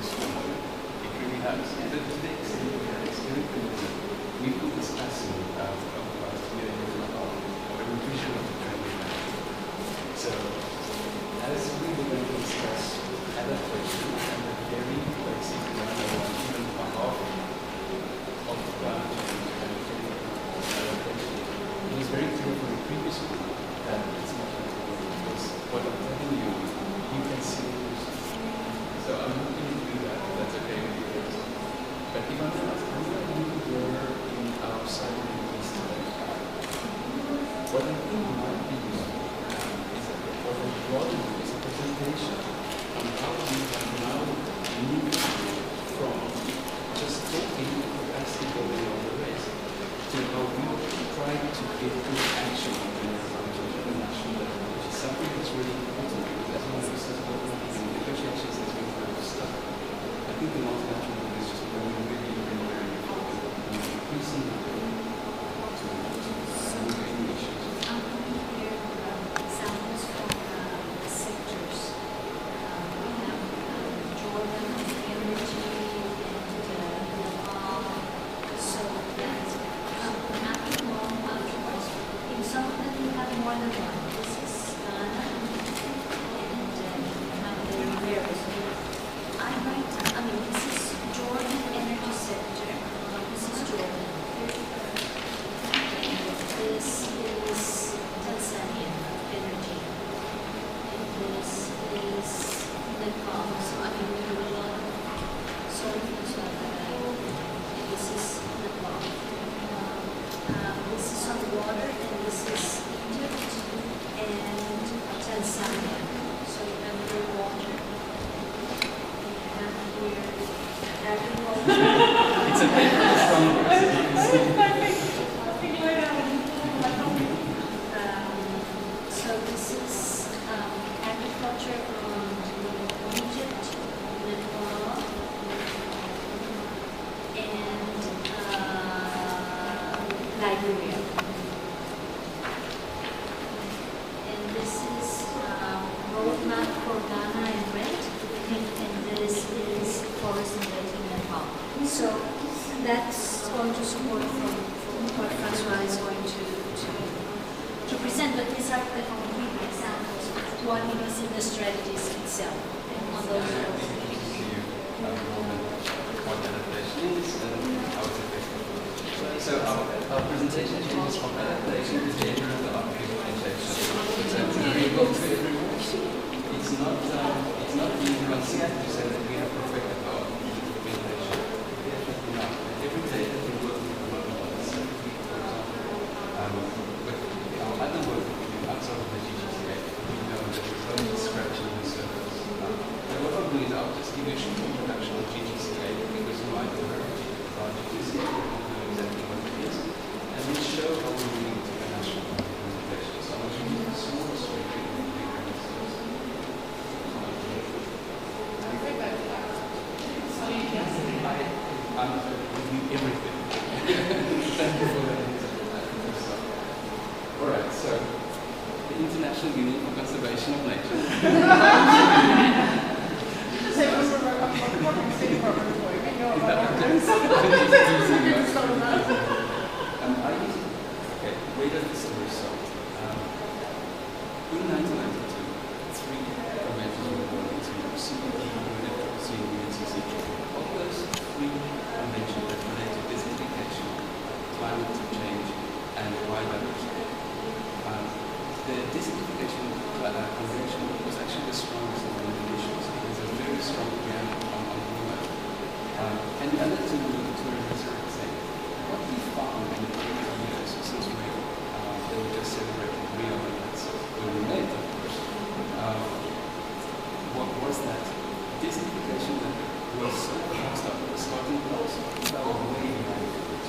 strong. It really has. And the things it's very good. We've been discussing over the last year and a half the nutrition of the training. So, as we were going to discuss adaptation and the very basic 101, even a half of the biology and adaptation, it was very clear from the previous one that it's not important because what I'm telling you, you can see. So I'm not going to do that, if that's okay with you guys. But if I'm not, how many of you were in our science today? What I think might be useful is that what I brought you is a presentation on how we have now moved from just talking capacity building on the race to how we try to get to action on the national level, which is something that's really important because as one of us says, negotiations is going to have stuff. I think the multinational level is just really, really, really very important. Increasing the Examples from the sectors. We have Jordan, energy, and Nepal. So that's nothing wrong afterwards. In some of them, we have more than one. This is Ghana, and varies. This is Jordan Energy Sector. This is Jordan. This is Tanzania Energy. And this is Nepal. So we have a lot of and this is Nepal. This is on water, and this is Egypt and Tanzania. So you have your water. it's a bit strong. So this is agriculture on Egypt, Nepal, and Liberia. And this is roadmap for Ghana and Red, and this is forest and wet in Nepal. So that's going to support from what Francois is going to present, but these are the concrete examples of what is in the strategies itself on those roles. What adaptation is and how it's effective. So our presentation changes from adaptation to general to implementation. So it's available to everyone. It's not being considered to say that we have perfected our implementation. Definitely not. Every day that we work with the work on this, for example, with our other work that we do outside of the GGCA, we know that there's only scratching the surface. And what I'll do is I'll just give you a short introduction of GGCA because you might have heard of the project is know exactly what it is, and then show how we're moving to the national implementation. So I'm going to use a small straight and bigger instance. I'm reviewing everything. Thank you for that. Alright, so the International Union for Conservation of Nature. Okay, where does this story start? In 1992, three conventions were born into CPT, UNFCCC, and UNCC. Of those three conventions that relate to desertification, climate change, and biodiversity. The desertification convention was actually the strongest of the nations. It was a very strong preamble on human. And the other two were the tourism saying, what we found in the previous years since Rio, that we just celebrated Rio, and that's where we met, of course, what was that desertification that was so fast up at the starting blocks fell way behind the others.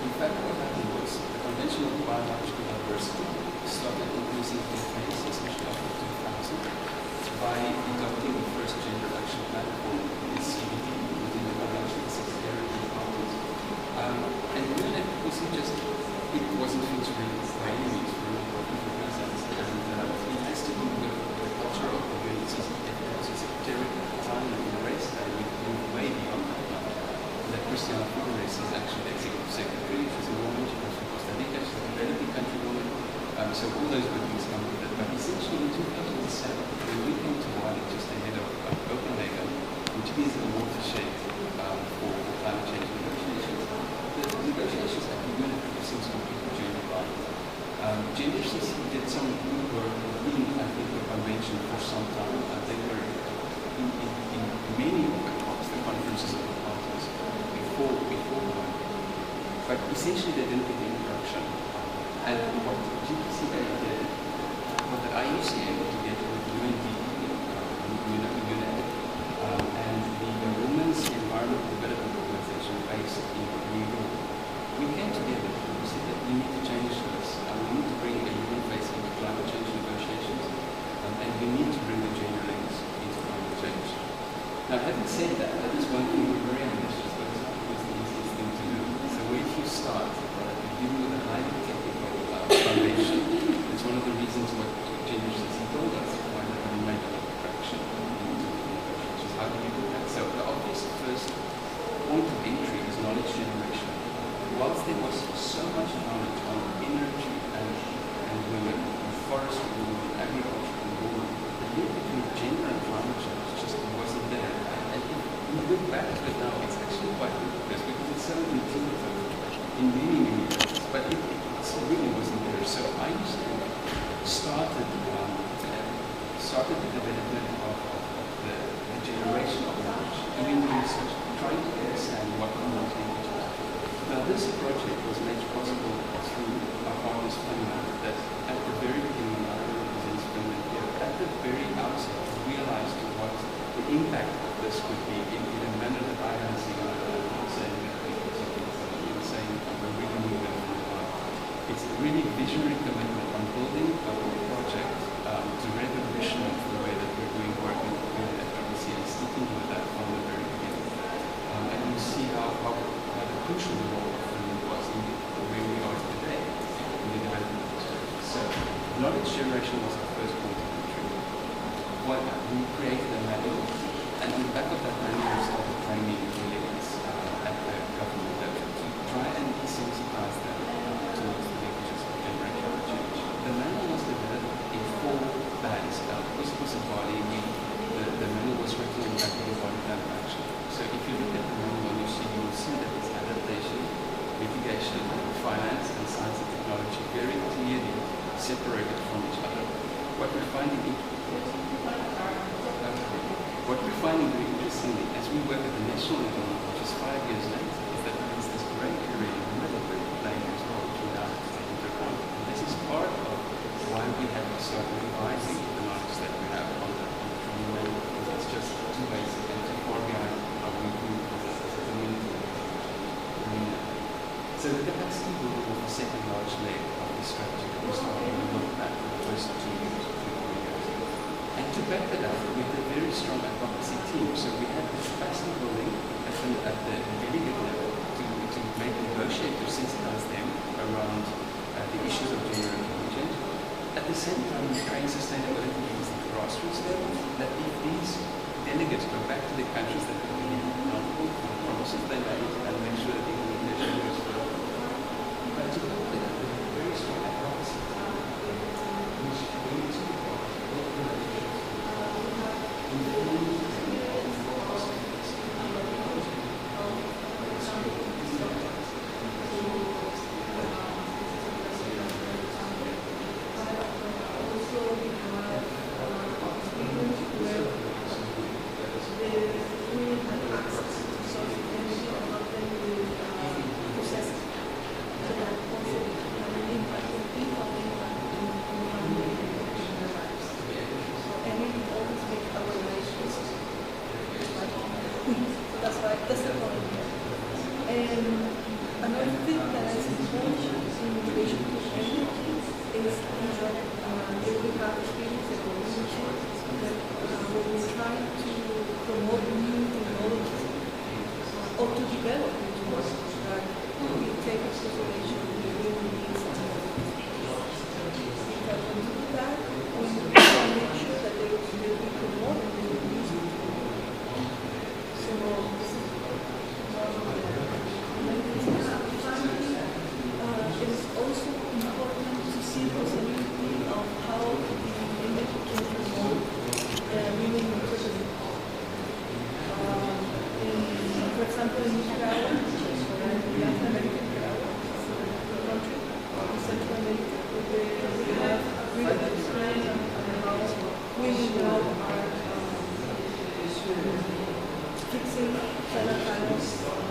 In fact, what happened was the Convention on Biological Diversity started increasing in pace, especially after 2000, by adopting the first gender action plan for the CBD within the Convention, the Secretariat of Parties. And really, it wasn't featuring by any means for really important reasons. And it has to do with the culture of the UNCC Secretariat at the time and the race that So all those good things come with it. But essentially in 2007, when we came to Bali just ahead of Copenhagen, which is a watershed for climate change negotiations, the negotiations have been producing some people during Bali. GNHCC did some good work in, I think, the convention for some time. They were in many of the conferences of the parties before one. But essentially they didn't get any traction. And what GPCA did, what the IUCA able to get with UNEP, and the Women's Environment Development Organization based in New York, we came together and we said that we need to change this. We need to bring a human face into climate change negotiations, and we need to bring the gender lens into climate change. Now, having said that, that is one thing we're very ambitious, but it's not always the easiest thing to do. So if you start, you deal with a highly technical foundation. It's one of the reasons what GNHCC told us why they haven't made a lot of traction in negotiations. How do you do that? So the obvious first point of entry is knowledge generation. Whilst there was so much knowledge on energy and women, and forestry, and agriculture, and women, the link between gender and climate change just wasn't there. And if we look back to it now, it's actually quite ludicrous because it's so intuitive in many ways, but it really wasn't there. So I started the development of the generation of knowledge, doing research, trying to understand what knowledge language is. Now this project was made possible through our partners Finland, that at the very beginning, I represent Finland here, at the very outset, realized what the impact of this would be in a manner that I haven't seen. I'm not saying that because of I'm saying we're really moving on. It's a really visionary commitment on building a project to revolutionize the way that we're doing work in the FWC and sticking with that from the very beginning. And you see how crucial the role of Finland was in where we are today in the development of this project. So knowledge generation was the first point of entry. We created a manual, and on the back of that manual we started training delegates at the government level to try and desensitize them towards the languages of gender and climate change. The manual was developed in 4 bands. Because it was a body, the manual was written in the back of the body plan of action. So if you look at the manual, you will see that it's adaptation, mitigation, finance, and science and technology very clearly separated from each other. What we're finding very interestingly, as we work at the national level, which is 5 years later, is that there is this great area in the middle where we're playing as well, which we now have to take into account. And this is part of why we have to start revising the knowledge that we have on the training level, because it's just too basic and too far behind how we do as a community. So the capacity building was the second large leg of the strategy that we started to look at for the first 2 years, 2-3 years. And to back that up, we had a very strong advocacy team. So we had the capacity building at the delegate level to make negotiators sensitize them around the issues of gender and climate change. At the same time, we train sustainability leaders at the grassroots level, that if these delegates go back to the countries that have been accountable for the promises they made and make sure that the implementation goes through. But to build it up, we have a very strong advocacy team, which we need to build relationships in the community of the prospects. That's the point. Another thing that is important in relation to training is that we have experienced the community that when we try to promote new technologies or to develop new technologies that we take into consideration the real needs of the because when we do that, we need to make sure that they will be promoted in the needs of the community. So this is it is also important to see those in Nicaragua, and Latin America, Nicaragua, the country, in Central America, where we have really good experience on how women now are fixing solar panels